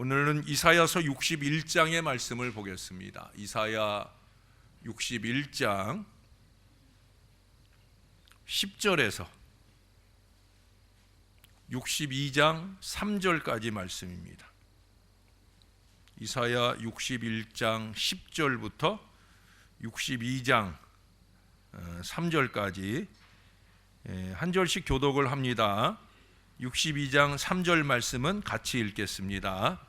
오늘은 이사야서 61장의 말씀을 보겠습니다. 이사야 61장 10절에서 62장 3절까지 말씀입니다. 이사야 61장 10절부터 62장 3절까지 한 절씩 교독을 합니다. 62장 3절 말씀은 같이 읽겠습니다.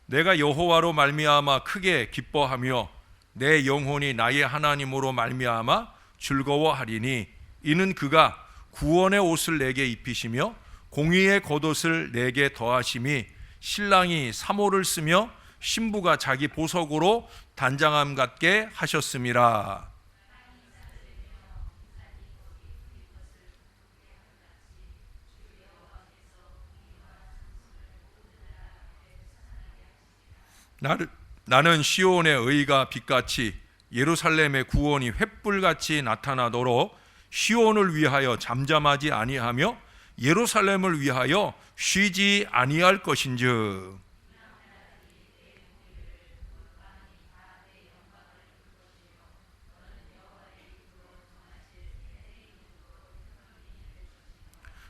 내가 여호와로 말미암아 크게 기뻐하며 내 영혼이 나의 하나님으로 말미암아 즐거워하리니 이는 그가 구원의 옷을 내게 입히시며 공의의 겉옷을 내게 더하심이 신랑이 사모를 쓰며 신부가 자기 보석으로 단장함 같게 하셨음이라. 나는 시온의 의가 빛같이 예루살렘의 구원이 횃불같이 나타나도록 시온을 위하여 잠잠하지 아니하며 예루살렘을 위하여 쉬지 아니할 것인즉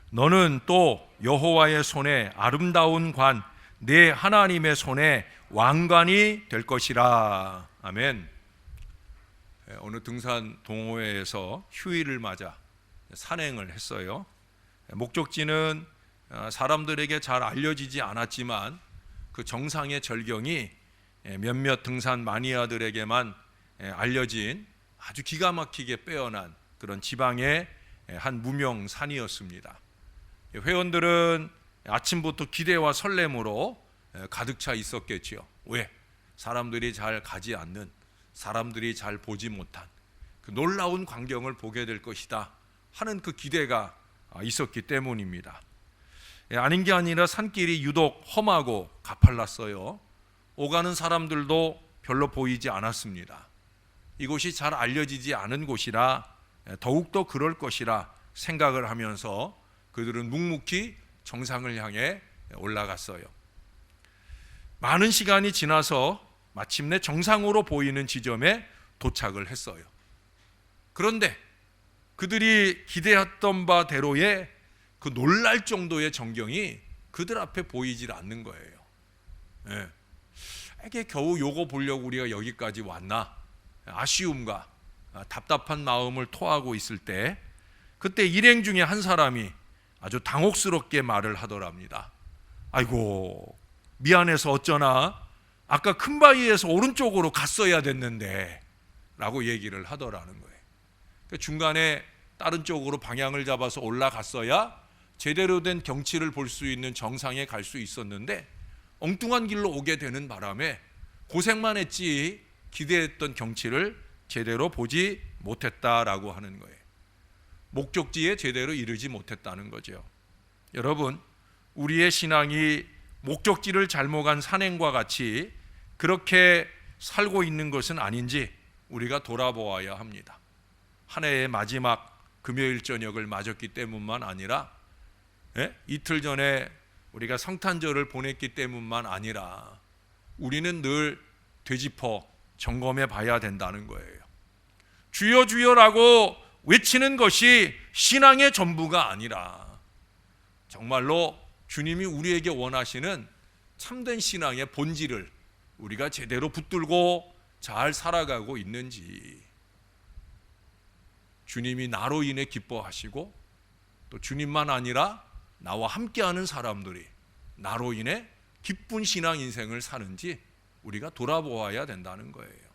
너는 또 여호와의 손에 아름다운 관 내 하나님의 손에 왕관이 될 것이라. 아멘. 오늘 등산 동호회에서 휴일을 맞아 산행을 했어요. 목적지는 사람들에게 잘 알려지지 않았지만 그 정상의 절경이 몇몇 등산 마니아들에게만 알려진 아주 기가 막히게 빼어난 그런 지방의 한 무명 산이었습니다. 회원들은 아침부터 기대와 설렘으로 가득 차 있었겠지요. 왜? 사람들이 잘 가지 않는, 사람들이 잘 보지 못한 그 놀라운 광경을 보게 될 것이다 하는 그 기대가 있었기 때문입니다. 아닌 게 아니라 산길이 유독 험하고 가팔랐어요. 오가는 사람들도 별로 보이지 않았습니다. 이곳이 잘 알려지지 않은 곳이라 더욱더 그럴 것이라 생각을 하면서 그들은 묵묵히 정상을 향해 올라갔어요. 많은 시간이 지나서 마침내 정상으로 보이는 지점에 도착을 했어요. 그런데 그들이 기대했던 바대로의 그 놀랄 정도의 전경이 그들 앞에 보이질 않는 거예요. 이게 겨우 요거 보려고 우리가 여기까지 왔나? 아쉬움과 답답한 마음을 토하고 있을 때 그때 일행 중에 한 사람이 아주 당혹스럽게 말을 하더랍니다. 아이고 미안해서 어쩌나 아까 큰 바위에서 오른쪽으로 갔어야 됐는데 라고 얘기를 하더라는 거예요. 중간에 다른 쪽으로 방향을 잡아서 올라갔어야 제대로 된 경치를 볼 수 있는 정상에 갈 수 있었는데 엉뚱한 길로 오게 되는 바람에 고생만 했지 기대했던 경치를 제대로 보지 못했다라고 하는 거예요. 목적지에 제대로 이르지 못했다는 거죠. 여러분, 우리의 신앙이 목적지를 잘못 간 산행과 같이 그렇게 살고 있는 것은 아닌지 우리가 돌아보아야 합니다. 한 해의 마지막 금요일 저녁을 맞았기 때문만 아니라 이틀 전에 우리가 성탄절을 보냈기 때문만 아니라 우리는 늘 되짚어 점검해 봐야 된다는 거예요. 주여 주여라고 외치는 것이 신앙의 전부가 아니라 정말로 주님이 우리에게 원하시는 참된 신앙의 본질을 우리가 제대로 붙들고 잘 살아가고 있는지, 주님이 나로 인해 기뻐하시고 또 주님만 아니라 나와 함께하는 사람들이 나로 인해 기쁜 신앙 인생을 사는지 우리가 돌아보아야 된다는 거예요.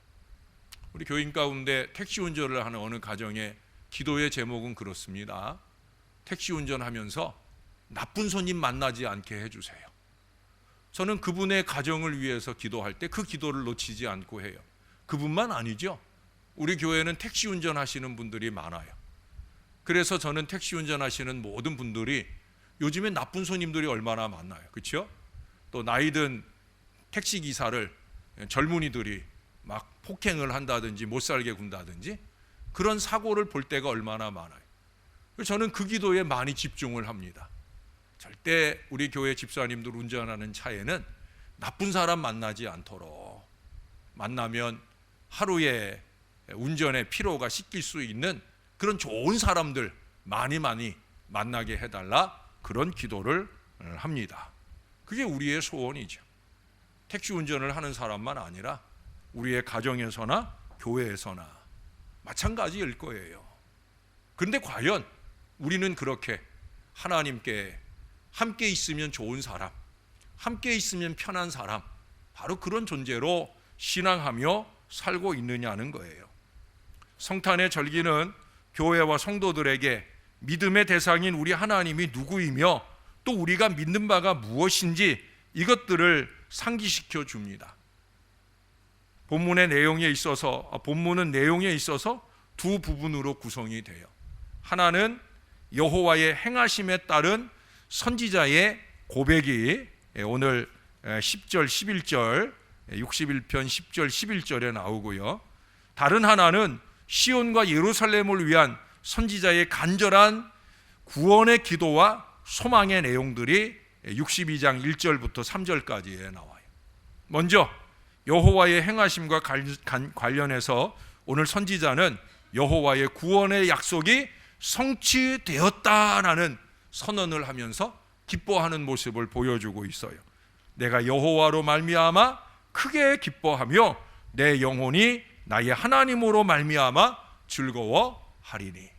우리 교인 가운데 택시 운전을 하는 어느 가정의 기도의 제목은 그렇습니다. 택시 운전하면서 나쁜 손님 만나지 않게 해주세요. 저는 그분의 가정을 위해서 기도할 때 그 기도를 놓치지 않고 해요. 그분만 아니죠. 우리 교회는 택시 운전하시는 분들이 많아요. 그래서 저는 택시 운전하시는 모든 분들이 요즘에 나쁜 손님들이 얼마나 많나요, 그렇죠? 또 나이든 택시 기사를 젊은이들이 막 폭행을 한다든지 못 살게 군다든지 그런 사고를 볼 때가 얼마나 많아요. 저는 그 기도에 많이 집중을 합니다. 절대 우리 교회 집사님들 운전하는 차에는 나쁜 사람 만나지 않도록, 만나면 하루에 운전의 피로가 씻길 수 있는 그런 좋은 사람들 많이 만나게 해달라, 그런 기도를 합니다. 그게 우리의 소원이죠. 택시 운전을 하는 사람만 아니라 우리의 가정에서나 교회에서나 마찬가지일 거예요. 그런데 과연 우리는 그렇게 하나님께 함께 있으면 좋은 사람, 함께 있으면 편한 사람, 바로 그런 존재로 신앙하며 살고 있느냐는 거예요. 성탄의 절기는 교회와 성도들에게 믿음의 대상인 우리 하나님이 누구이며 또 우리가 믿는 바가 무엇인지 이것들을 상기시켜 줍니다. 본문은 내용에 있어서 두 부분으로 구성이 돼요. 하나는 여호와의 행하심에 따른 선지자의 고백이 오늘 10절 11절 61편 10절 11절에 나오고요. 다른 하나는 시온과 예루살렘을 위한 선지자의 간절한 구원의 기도와 소망의 내용들이 62장 1절부터 3절까지에 나와요. 먼저 여호와의 행하심과 관련해서 오늘 선지자는 여호와의 구원의 약속이 성취되었다라는 선언을 하면서 기뻐하는 모습을 보여주고 있어요. 내가 여호와로 말미암아 크게 기뻐하며 내 영혼이 나의 하나님으로 말미암아 즐거워하리니.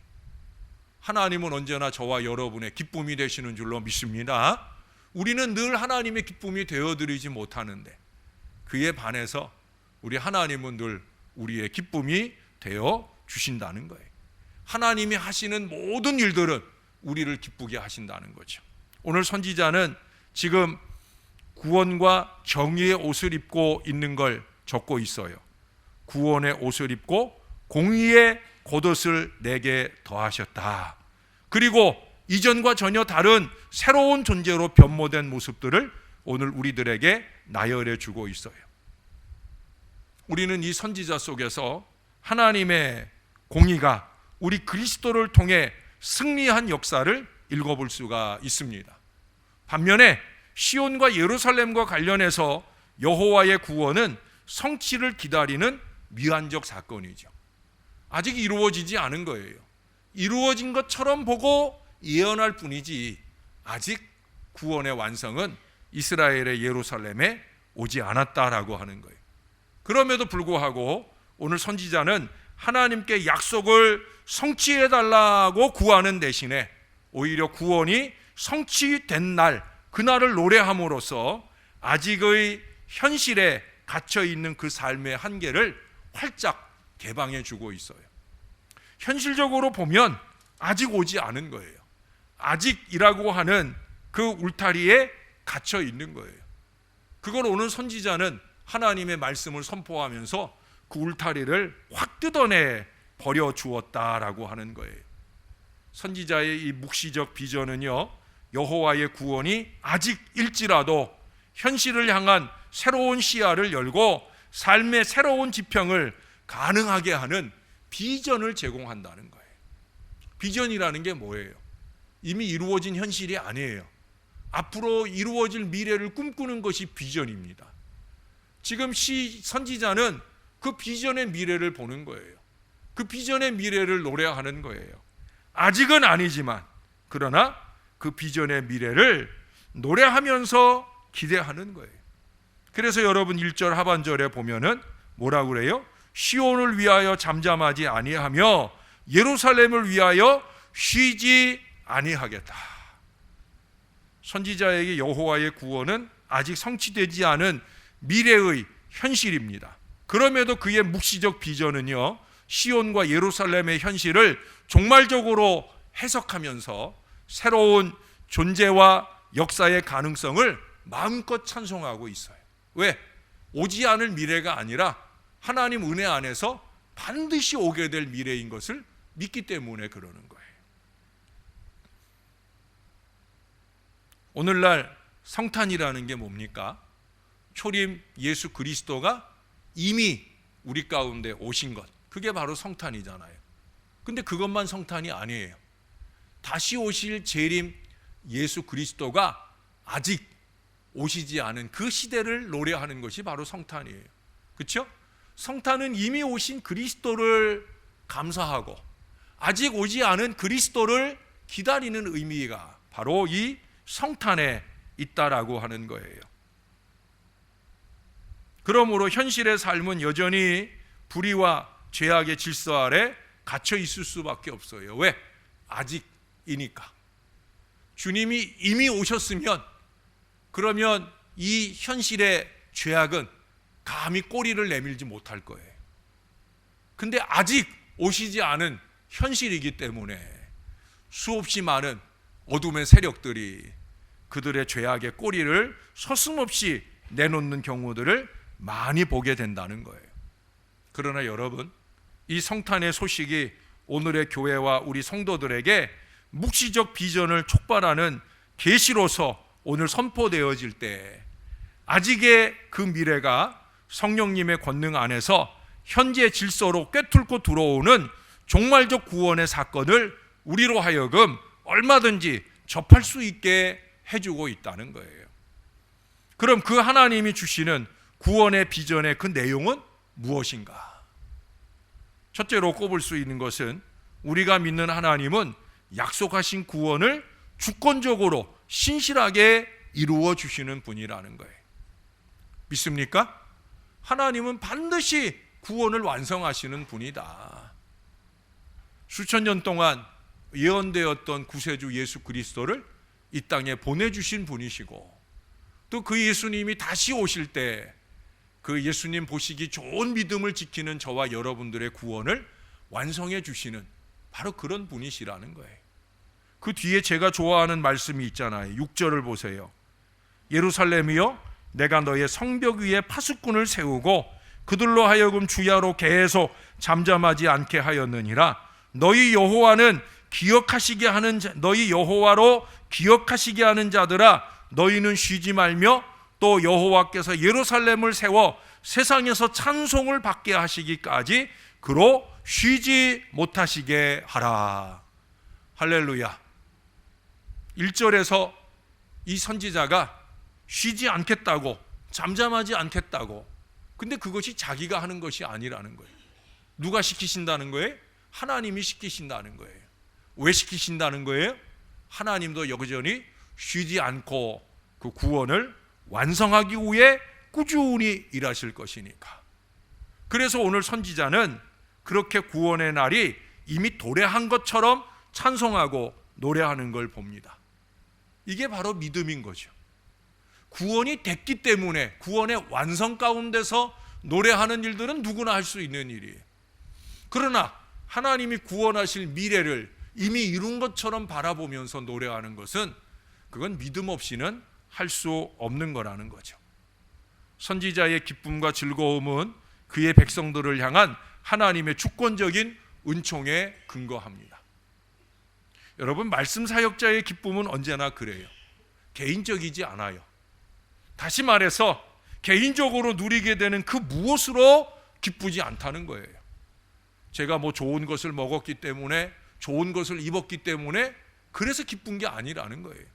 하나님은 언제나 저와 여러분의 기쁨이 되시는 줄로 믿습니다. 우리는 늘 하나님의 기쁨이 되어드리지 못하는데 그에 반해서 우리 하나님은 늘 우리의 기쁨이 되어 주신다는 거예요. 하나님이 하시는 모든 일들은 우리를 기쁘게 하신다는 거죠. 오늘 선지자는 지금 구원과 정의의 옷을 입고 있는 걸 적고 있어요. 구원의 옷을 입고 공의의 겉옷을 내게 더하셨다. 그리고 이전과 전혀 다른 새로운 존재로 변모된 모습들을 오늘 우리들에게 나열해 주고 있어요. 우리는 이 선지자 속에서 하나님의 공의가 우리 그리스도를 통해 승리한 역사를 읽어볼 수가 있습니다. 반면에 시온과 예루살렘과 관련해서 여호와의 구원은 성취를 기다리는 미완적 사건이죠. 아직 이루어지지 않은 거예요. 이루어진 것처럼 보고 예언할 뿐이지 아직 구원의 완성은 이스라엘의 예루살렘에 오지 않았다라고 하는 거예요. 그럼에도 불구하고 오늘 선지자는 하나님께 약속을 성취해달라고 구하는 대신에 오히려 구원이 성취된 날, 그날을 노래함으로써 아직의 현실에 갇혀있는 그 삶의 한계를 활짝 개방해 주고 있어요. 현실적으로 보면 아직 오지 않은 거예요. 아직이라고 하는 그 울타리에 갇혀 있는 거예요. 그걸 오늘 선지자는 하나님의 말씀을 선포하면서 그 울타리를 확 뜯어내 버려 주었다라고 하는 거예요. 선지자의 이 묵시적 비전은요, 여호와의 구원이 아직일지라도 현실을 향한 새로운 시야를 열고 삶의 새로운 지평을 가능하게 하는 비전을 제공한다는 거예요. 비전이라는 게 뭐예요? 이미 이루어진 현실이 아니에요. 앞으로 이루어질 미래를 꿈꾸는 것이 비전입니다. 지금 선지자는 그 비전의 미래를 보는 거예요. 그 비전의 미래를 노래하는 거예요. 아직은 아니지만 그러나 그 비전의 미래를 노래하면서 기대하는 거예요. 그래서 여러분 1절 하반절에 보면은 뭐라고 그래요? 시온을 위하여 잠잠하지 아니하며 예루살렘을 위하여 쉬지 아니하겠다. 선지자에게 여호와의 구원은 아직 성취되지 않은 미래의 현실입니다. 그럼에도 그의 묵시적 비전은요, 시온과 예루살렘의 현실을 종말적으로 해석하면서 새로운 존재와 역사의 가능성을 마음껏 찬송하고 있어요. 왜? 오지 않을 미래가 아니라 하나님 은혜 안에서 반드시 오게 될 미래인 것을 믿기 때문에 그러는 거예요. 오늘날 성탄이라는 게 뭡니까? 초림 예수 그리스도가 이미 우리 가운데 오신 것, 그게 바로 성탄이잖아요. 근데 그것만 성탄이 아니에요. 다시 오실 재림 예수 그리스도가 아직 오시지 않은 그 시대를 노래하는 것이 바로 성탄이에요. 그렇죠? 성탄은 이미 오신 그리스도를 감사하고 아직 오지 않은 그리스도를 기다리는 의미가 바로 이 성탄에 있다라고 하는 거예요. 그러므로 현실의 삶은 여전히 불의와 죄악의 질서 아래 갇혀 있을 수밖에 없어요. 왜? 아직이니까. 주님이 이미 오셨으면 그러면 이 현실의 죄악은 감히 꼬리를 내밀지 못할 거예요. 근데 아직 오시지 않은 현실이기 때문에 수없이 많은 어둠의 세력들이 그들의 죄악의 꼬리를 서슴없이 내놓는 경우들을 많이 보게 된다는 거예요. 그러나 여러분, 이 성탄의 소식이 오늘의 교회와 우리 성도들에게 묵시적 비전을 촉발하는 계시로서 오늘 선포되어질 때 아직의 그 미래가 성령님의 권능 안에서 현재 질서로 꿰뚫고 들어오는 종말적 구원의 사건을 우리로 하여금 얼마든지 접할 수 있게 해주고 있다는 거예요. 그럼 그 하나님이 주시는 구원의 비전의 그 내용은 무엇인가? 첫째로 꼽을 수 있는 것은 우리가 믿는 하나님은 약속하신 구원을 주권적으로 신실하게 이루어 주시는 분이라는 거예요. 믿습니까? 하나님은 반드시 구원을 완성하시는 분이다. 수천 년 동안 예언되었던 구세주 예수 그리스도를 이 땅에 보내주신 분이시고 또 그 예수님이 다시 오실 때 그 예수님 보시기 좋은 믿음을 지키는 저와 여러분들의 구원을 완성해 주시는 바로 그런 분이시라는 거예요. 그 뒤에 제가 좋아하는 말씀이 있잖아요. 6절을 보세요. 예루살렘이여 내가 너의 성벽 위에 파수꾼을 세우고 그들로 하여금 주야로 계속 잠잠하지 않게 하였느니라. 너희 여호와는 기억하시게 하는 너희 여호와로 기억하시게 하는 자들아 너희는 쉬지 말며 또 여호와께서 예루살렘을 세워 세상에서 찬송을 받게 하시기까지 그로 쉬지 못하시게 하라. 할렐루야. 1절에서 이 선지자가 쉬지 않겠다고, 잠잠하지 않겠다고. 근데 그것이 자기가 하는 것이 아니라는 거예요. 누가 시키신다는 거예요? 하나님이 시키신다는 거예요. 왜 시키신다는 거예요? 하나님도 여전히 쉬지 않고 그 구원을 완성하기 위해 꾸준히 일하실 것이니까. 그래서 오늘 선지자는 그렇게 구원의 날이 이미 도래한 것처럼 찬송하고 노래하는 걸 봅니다. 이게 바로 믿음인 거죠. 구원이 됐기 때문에 구원의 완성 가운데서 노래하는 일들은 누구나 할 수 있는 일이에요. 그러나 하나님이 구원하실 미래를 이미 이룬 것처럼 바라보면서 노래하는 것은 그건 믿음 없이는 할 수 없는 거라는 거죠. 선지자의 기쁨과 즐거움은 그의 백성들을 향한 하나님의 주권적인 은총에 근거합니다. 여러분, 말씀 사역자의 기쁨은 언제나 그래요. 개인적이지 않아요. 다시 말해서 개인적으로 누리게 되는 그 무엇으로 기쁘지 않다는 거예요. 제가 뭐 좋은 것을 먹었기 때문에, 좋은 것을 입었기 때문에 그래서 기쁜 게 아니라는 거예요.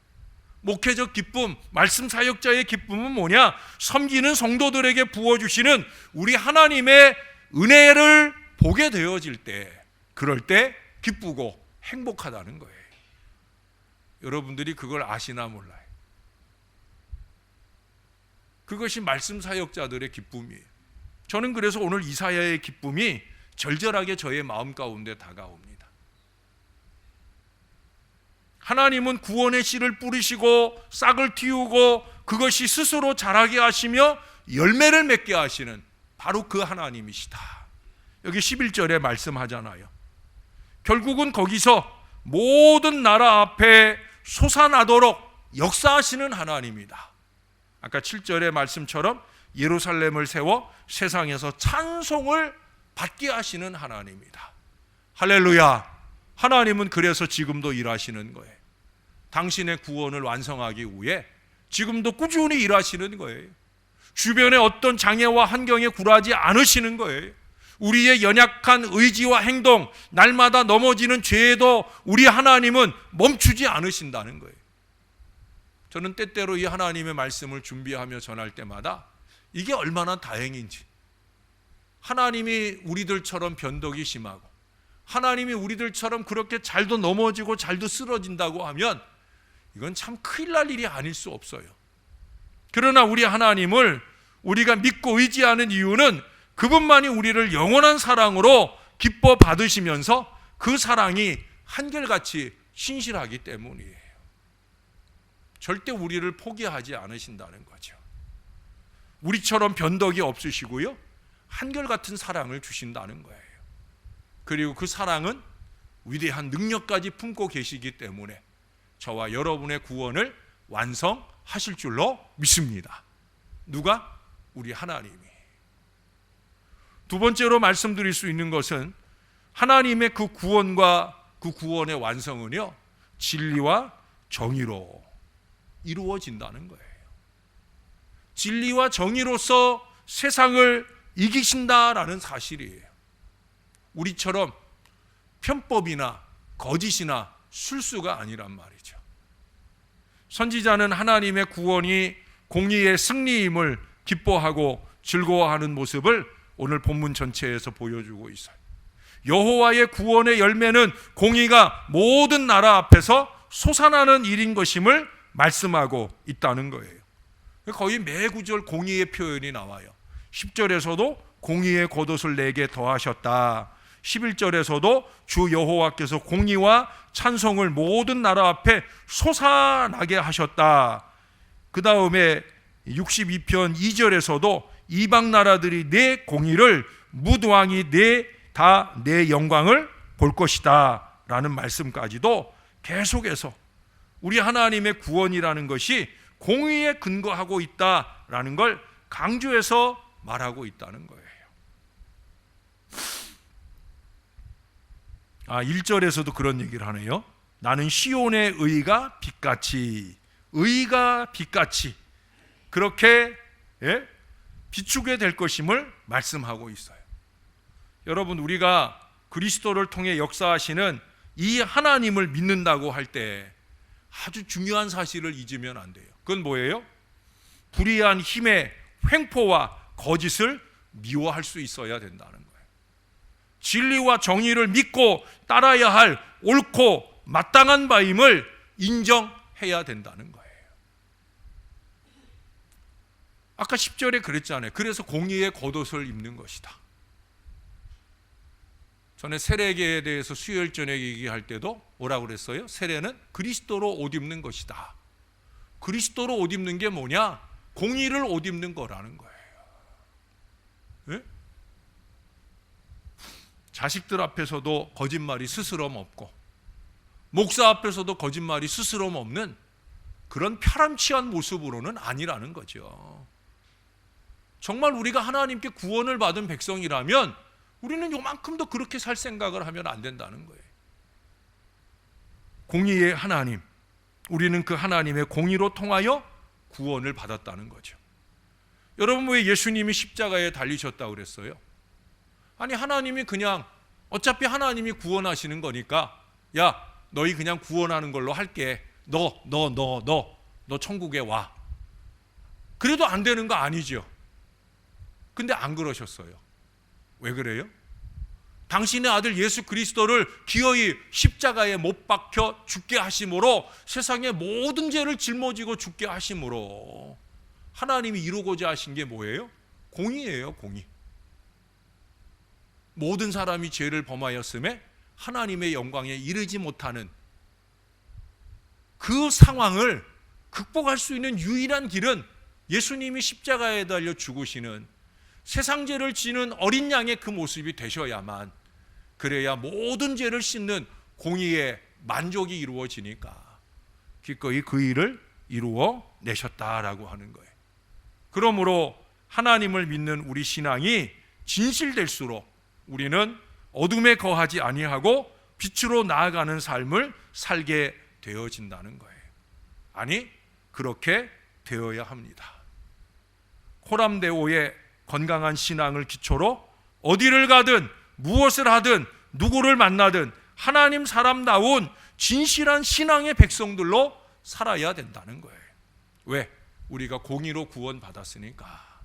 목회적 기쁨, 말씀 사역자의 기쁨은 뭐냐? 섬기는 성도들에게 부어주시는 우리 하나님의 은혜를 보게 되어질 때, 그럴 때 기쁘고 행복하다는 거예요. 여러분들이 그걸 아시나 몰라요. 그것이 말씀 사역자들의 기쁨이에요. 저는 그래서 오늘 이사야의 기쁨이 절절하게 저의 마음 가운데 다가옵니다. 하나님은 구원의 씨를 뿌리시고 싹을 틔우고 그것이 스스로 자라게 하시며 열매를 맺게 하시는 바로 그 하나님이시다. 여기 11절에 말씀하잖아요. 결국은 거기서 모든 나라 앞에 솟아나도록 역사하시는 하나님이다. 아까 7절의 말씀처럼 예루살렘을 세워 세상에서 찬송을 받게 하시는 하나님이다. 할렐루야. 하나님은 그래서 지금도 일하시는 거예요. 당신의 구원을 완성하기 위해 지금도 꾸준히 일하시는 거예요. 주변의 어떤 장애와 환경에 굴하지 않으시는 거예요. 우리의 연약한 의지와 행동, 날마다 넘어지는 죄에도 우리 하나님은 멈추지 않으신다는 거예요. 저는 때때로 이 하나님의 말씀을 준비하며 전할 때마다 이게 얼마나 다행인지, 하나님이 우리들처럼 변덕이 심하고 하나님이 우리들처럼 그렇게 잘도 넘어지고 잘도 쓰러진다고 하면 이건 참 큰일 날 일이 아닐 수 없어요. 그러나 우리 하나님을 우리가 믿고 의지하는 이유는 그분만이 우리를 영원한 사랑으로 기뻐 받으시면서 그 사랑이 한결같이 신실하기 때문이에요. 절대 우리를 포기하지 않으신다는 거죠. 우리처럼 변덕이 없으시고요, 한결같은 사랑을 주신다는 거예요. 그리고 그 사랑은 위대한 능력까지 품고 계시기 때문에 저와 여러분의 구원을 완성하실 줄로 믿습니다. 누가? 우리 하나님이. 두 번째로 말씀드릴 수 있는 것은 하나님의 그 구원과 그 구원의 완성은요, 진리와 정의로 이루어진다는 거예요. 진리와 정의로서 세상을 이기신다라는 사실이에요. 우리처럼 편법이나 거짓이나 술수가 아니란 말이죠. 선지자는 하나님의 구원이 공의의 승리임을 기뻐하고 즐거워하는 모습을 오늘 본문 전체에서 보여주고 있어요. 여호와의 구원의 열매는 공의가 모든 나라 앞에서 솟아나는 일인 것임을 말씀하고 있다는 거예요. 거의 매 구절 공의의 표현이 나와요. 10절에서도 공의의 겉옷을 내게 더하셨다. 11절에서도 주 여호와께서 공의와 찬송을 모든 나라 앞에 솟아나게 하셨다. 그 다음에 62편 2절에서도 이방 나라들이 내 공의를, 무도왕이 다 내 영광을 볼 것이다 라는 말씀까지도 계속해서 우리 하나님의 구원이라는 것이 공의에 근거하고 있다라는 걸 강조해서 말하고 있다는 거예요. 1절에서도 그런 얘기를 하네요. 나는 시온의 의가 빛같이 그렇게 비추게 될 것임을 말씀하고 있어요. 여러분, 우리가 그리스도를 통해 역사하시는 이 하나님을 믿는다고 할 때 아주 중요한 사실을 잊으면 안 돼요. 그건 뭐예요? 불의한 힘의 횡포와 거짓을 미워할 수 있어야 된다는 거예요. 진리와 정의를 믿고 따라야 할 옳고 마땅한 바임을 인정해야 된다는 거예요. 아까 10절에 그랬잖아요. 그래서 공의의 겉옷을 입는 것이다. 전에 세례계에 대해서 수요일 저녁에 얘기할 때도 뭐라고 그랬어요? 세례는 그리스도로 옷 입는 것이다. 그리스도로 옷 입는 게 뭐냐? 공의를 옷 입는 거라는 거예요. 네? 자식들 앞에서도 거짓말이 스스럼 없고, 목사 앞에서도 거짓말이 스스럼 없는 그런 파람치한 모습으로는 아니라는 거죠. 정말 우리가 하나님께 구원을 받은 백성이라면 우리는 요만큼도 그렇게 살 생각을 하면 안 된다는 거예요. 공의의 하나님, 우리는 그 하나님의 공의로 통하여 구원을 받았다는 거죠. 여러분, 왜 예수님이 십자가에 달리셨다고 그랬어요? 아니, 하나님이 그냥 어차피 하나님이 구원하시는 거니까 야, 너희 그냥 구원하는 걸로 할게. 너 천국에 와. 그래도 안 되는 거 아니죠. 근데 안 그러셨어요. 왜 그래요? 당신의 아들 예수 그리스도를 기어이 십자가에 못 박혀 죽게 하심으로, 세상의 모든 죄를 짊어지고 죽게 하심으로 하나님이 이루고자 하신 게 뭐예요? 공의예요, 공의. 모든 사람이 죄를 범하였음에 하나님의 영광에 이르지 못하는 그 상황을 극복할 수 있는 유일한 길은 예수님이 십자가에 달려 죽으시는, 세상 죄를 지는 어린 양의 그 모습이 되셔야만, 그래야 모든 죄를 씻는 공의의 만족이 이루어지니까 기꺼이 그 일을 이루어 내셨다라고 하는 거예요. 그러므로 하나님을 믿는 우리 신앙이 진실될수록 우리는 어둠에 거하지 아니하고 빛으로 나아가는 삶을 살게 되어진다는 거예요. 아니, 그렇게 되어야 합니다. 코람데오의 건강한 신앙을 기초로 어디를 가든 무엇을 하든 누구를 만나든 하나님 사람다운 진실한 신앙의 백성들로 살아야 된다는 거예요. 왜? 우리가 공의로 구원받았으니까.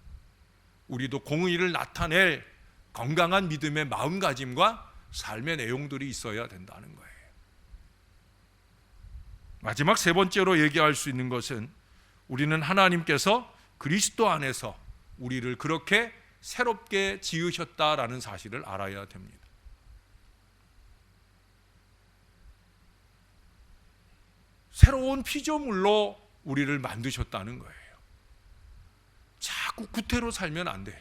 우리도 공의를 나타낼 건강한 믿음의 마음가짐과 삶의 내용들이 있어야 된다는 거예요. 마지막 세 번째로 얘기할 수 있는 것은 우리는 하나님께서 그리스도 안에서 우리를 그렇게 새롭게 지으셨다라는 사실을 알아야 됩니다. 새로운 피조물로 우리를 만드셨다는 거예요. 자꾸 구태로 살면 안 돼요.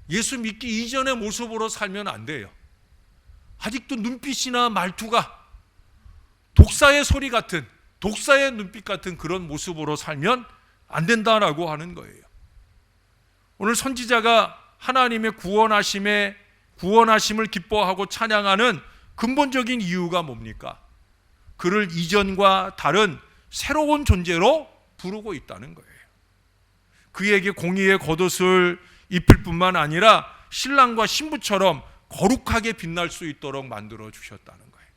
예수 믿기 이전의 모습으로 살면 안 돼요. 아직도 눈빛이나 말투가 독사의 소리 같은, 독사의 눈빛 같은 그런 모습으로 살면 안 된다라고 하는 거예요. 오늘 선지자가 하나님의 구원하심을 기뻐하고 찬양하는 근본적인 이유가 뭡니까? 그를 이전과 다른 새로운 존재로 부르고 있다는 거예요. 그에게 공의의 겉옷을 입힐 뿐만 아니라 신랑과 신부처럼 거룩하게 빛날 수 있도록 만들어 주셨다는 거예요.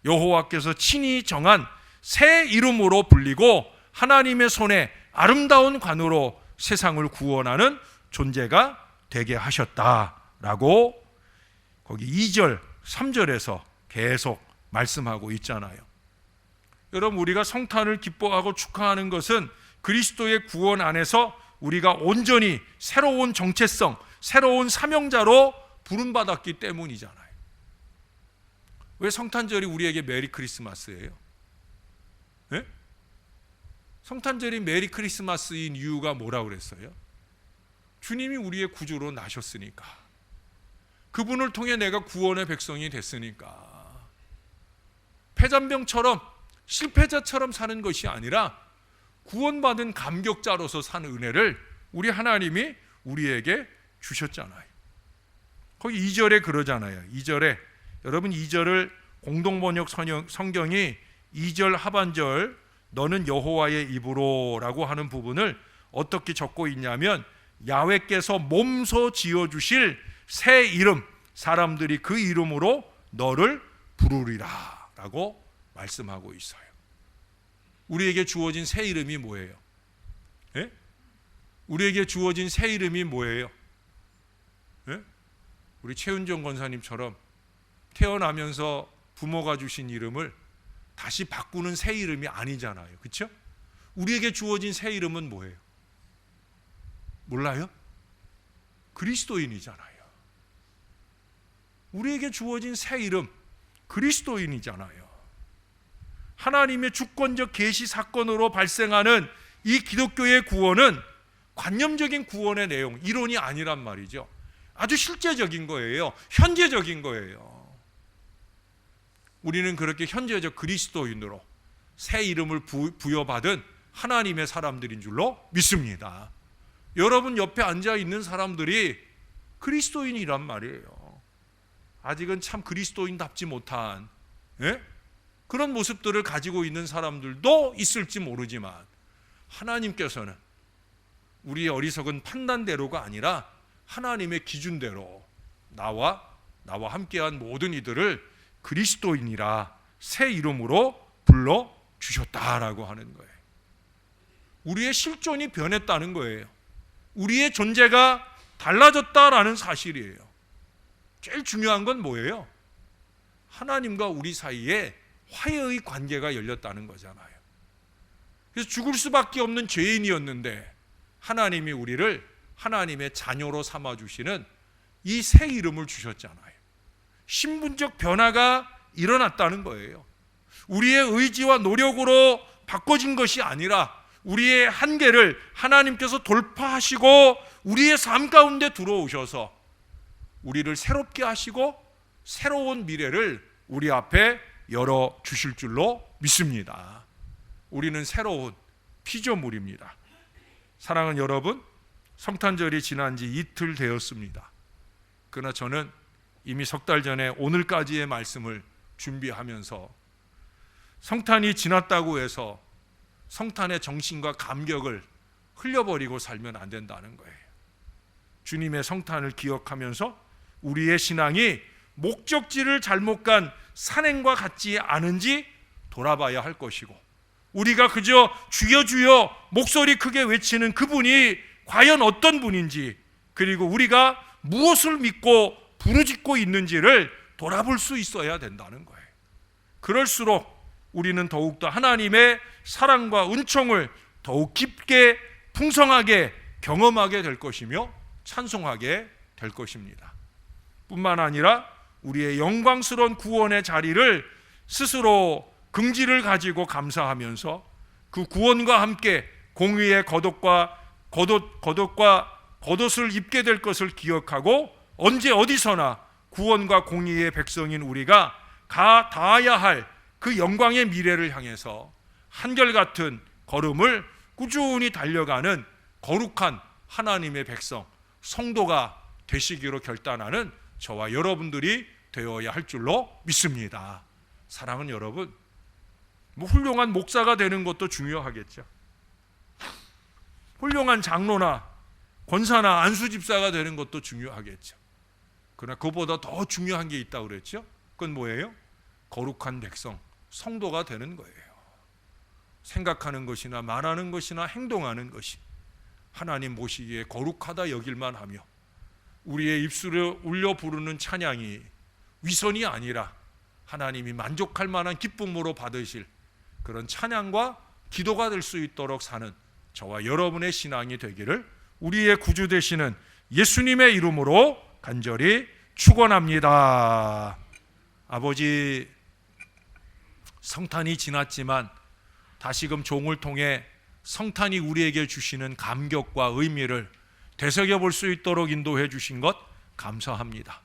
여호와께서 친히 정한 새 이름으로 불리고 하나님의 손에 아름다운 관으로 세상을 구원하는 존재가 되게 하셨다라고 거기 2절, 3절에서 계속 말씀하고 있잖아요. 여러분, 우리가 성탄을 기뻐하고 축하하는 것은 그리스도의 구원 안에서 우리가 온전히 새로운 정체성, 새로운 사명자로 부름받았기 때문이잖아요. 왜 성탄절이 우리에게 메리 크리스마스예요? 네? 성탄절이 메리 크리스마스인 이유가 뭐라고 그랬어요? 주님이 우리의 구주로 나셨으니까, 그분을 통해 내가 구원의 백성이 됐으니까. 패잔병처럼 실패자처럼 사는 것이 아니라 구원받은 감격자로서 사는 은혜를 우리 하나님이 우리에게 주셨잖아요. 거기 2절에 그러잖아요. 2절에 여러분, 2절을 공동번역 성경이 2절 하반절 너는 여호와의 입으로 라고 하는 부분을 어떻게 적고 있냐면, 야훼께서 몸소 지어주실 새 이름, 사람들이 그 이름으로 너를 부르리라 라고 말씀하고 있어요. 우리에게 주어진 새 이름이 뭐예요? 예? 우리에게 주어진 새 이름이 뭐예요? 예? 우리 최은정 권사님처럼 태어나면서 부모가 주신 이름을 다시 바꾸는 새 이름이 아니잖아요. 그렇죠? 우리에게 주어진 새 이름은 뭐예요? 몰라요? 그리스도인이잖아요. 우리에게 주어진 새 이름 그리스도인이잖아요. 하나님의 주권적 계시 사건으로 발생하는 이 기독교의 구원은 관념적인 구원의 내용, 이론이 아니란 말이죠. 아주 실제적인 거예요. 현재적인 거예요. 우리는 그렇게 현재적 그리스도인으로 새 이름을 부여받은 하나님의 사람들인 줄로 믿습니다. 여러분 옆에 앉아 있는 사람들이 그리스도인이란 말이에요. 아직은 참 그리스도인답지 못한 그런 모습들을 가지고 있는 사람들도 있을지 모르지만, 하나님께서는 우리의 어리석은 판단대로가 아니라 하나님의 기준대로 나와 함께한 모든 이들을 그리스도인이라 새 이름으로 불러주셨다라고 하는 거예요. 우리의 실존이 변했다는 거예요. 우리의 존재가 달라졌다라는 사실이에요. 제일 중요한 건 뭐예요? 하나님과 우리 사이에 화해의 관계가 열렸다는 거잖아요. 그래서 죽을 수밖에 없는 죄인이었는데 하나님이 우리를 하나님의 자녀로 삼아주시는 이 새 이름을 주셨잖아요. 신분적 변화가 일어났다는 거예요. 우리의 의지와 노력으로 바꿔진 것이 아니라 우리의 한계를 하나님께서 돌파하시고 우리의 삶 가운데 들어오셔서 우리를 새롭게 하시고 새로운 미래를 우리 앞에 열어주실 줄로 믿습니다. 우리는 새로운 피조물입니다. 사랑하는 여러분, 성탄절이 지난 지 이틀 되었습니다. 그러나 저는 이미 석 달 전에 오늘까지의 말씀을 준비하면서 성탄이 지났다고 해서 성탄의 정신과 감격을 흘려버리고 살면 안 된다는 거예요. 주님의 성탄을 기억하면서 우리의 신앙이 목적지를 잘못 간 산행과 같지 않은지 돌아봐야 할 것이고, 우리가 그저 주여 주여 목소리 크게 외치는 그분이 과연 어떤 분인지, 그리고 우리가 무엇을 믿고 부르짖고 있는지를 돌아볼 수 있어야 된다는 거예요. 그럴수록 우리는 더욱더 하나님의 사랑과 은총을 더욱 깊게 풍성하게 경험하게 될 것이며 찬송하게 될 것입니다. 뿐만 아니라 우리의 영광스러운 구원의 자리를 스스로 긍지를 가지고 감사하면서 그 구원과 함께 공의의 겉옷을 입게 될 것을 기억하고 언제 어디서나 구원과 공의의 백성인 우리가 닿아야 할 그 영광의 미래를 향해서 한결같은 걸음을 꾸준히 달려가는 거룩한 하나님의 백성, 성도가 되시기로 결단하는 저와 여러분들이 되어야 할 줄로 믿습니다. 사랑하는 여러분, 훌륭한 목사가 되는 것도 중요하겠죠. 훌륭한 장로나 권사나 안수집사가 되는 것도 중요하겠죠. 그러나 그보다 더 중요한 게 있다고 그랬죠. 그건 뭐예요? 거룩한 백성, 성도가 되는 거예요. 생각하는 것이나 말하는 것이나 행동하는 것이 하나님 보시기에 거룩하다 여길만 하며 우리의 입술을 울려 부르는 찬양이 위선이 아니라 하나님이 만족할 만한 기쁨으로 받으실 그런 찬양과 기도가 될 수 있도록 사는 저와 여러분의 신앙이 되기를 우리의 구주 되시는 예수님의 이름으로 간절히 축원합니다. 아버지, 성탄이 지났지만 다시금 종을 통해 성탄이 우리에게 주시는 감격과 의미를 되새겨 볼 수 있도록 인도해 주신 것 감사합니다.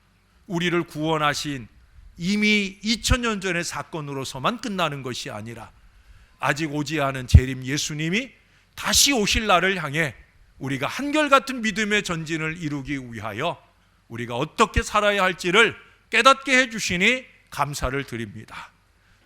우리를 구원하신 이미 2000년 전의 사건으로서만 끝나는 것이 아니라 아직 오지 않은 재림 예수님이 다시 오실 날을 향해 우리가 한결같은 믿음의 전진을 이루기 위하여 우리가 어떻게 살아야 할지를 깨닫게 해주시니 감사를 드립니다.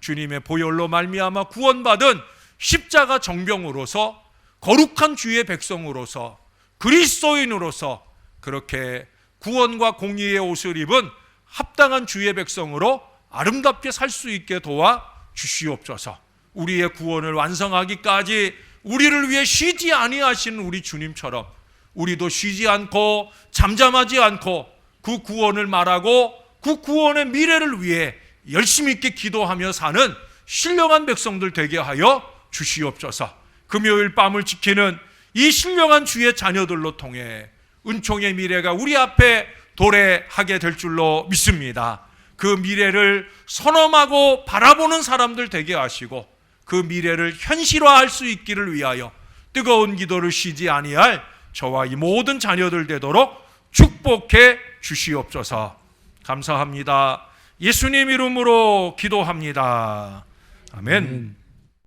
주님의 보혈로 말미암아 구원받은 십자가 정병으로서 거룩한 주의 백성으로서 그리스도인으로서 그렇게 구원과 공의의 옷을 입은 합당한 주의 백성으로 아름답게 살 수 있게 도와 주시옵소서. 우리의 구원을 완성하기까지 우리를 위해 쉬지 아니하신 우리 주님처럼 우리도 쉬지 않고 잠잠하지 않고 그 구원을 말하고 그 구원의 미래를 위해 열심히 있게 기도하며 사는 신령한 백성들 되게 하여 주시옵소서. 금요일 밤을 지키는 이 신령한 주의 자녀들로 통해 은총의 미래가 우리 앞에 도래하게 될 줄로 믿습니다. 그 미래를 선언하고 바라보는 사람들 되게 하시고 그 미래를 현실화할 수 있기를 위하여 뜨거운 기도를 쉬지 아니할 저와 이 모든 자녀들 되도록 축복해 주시옵소서. 감사합니다. 예수님 이름으로 기도합니다. 아멘.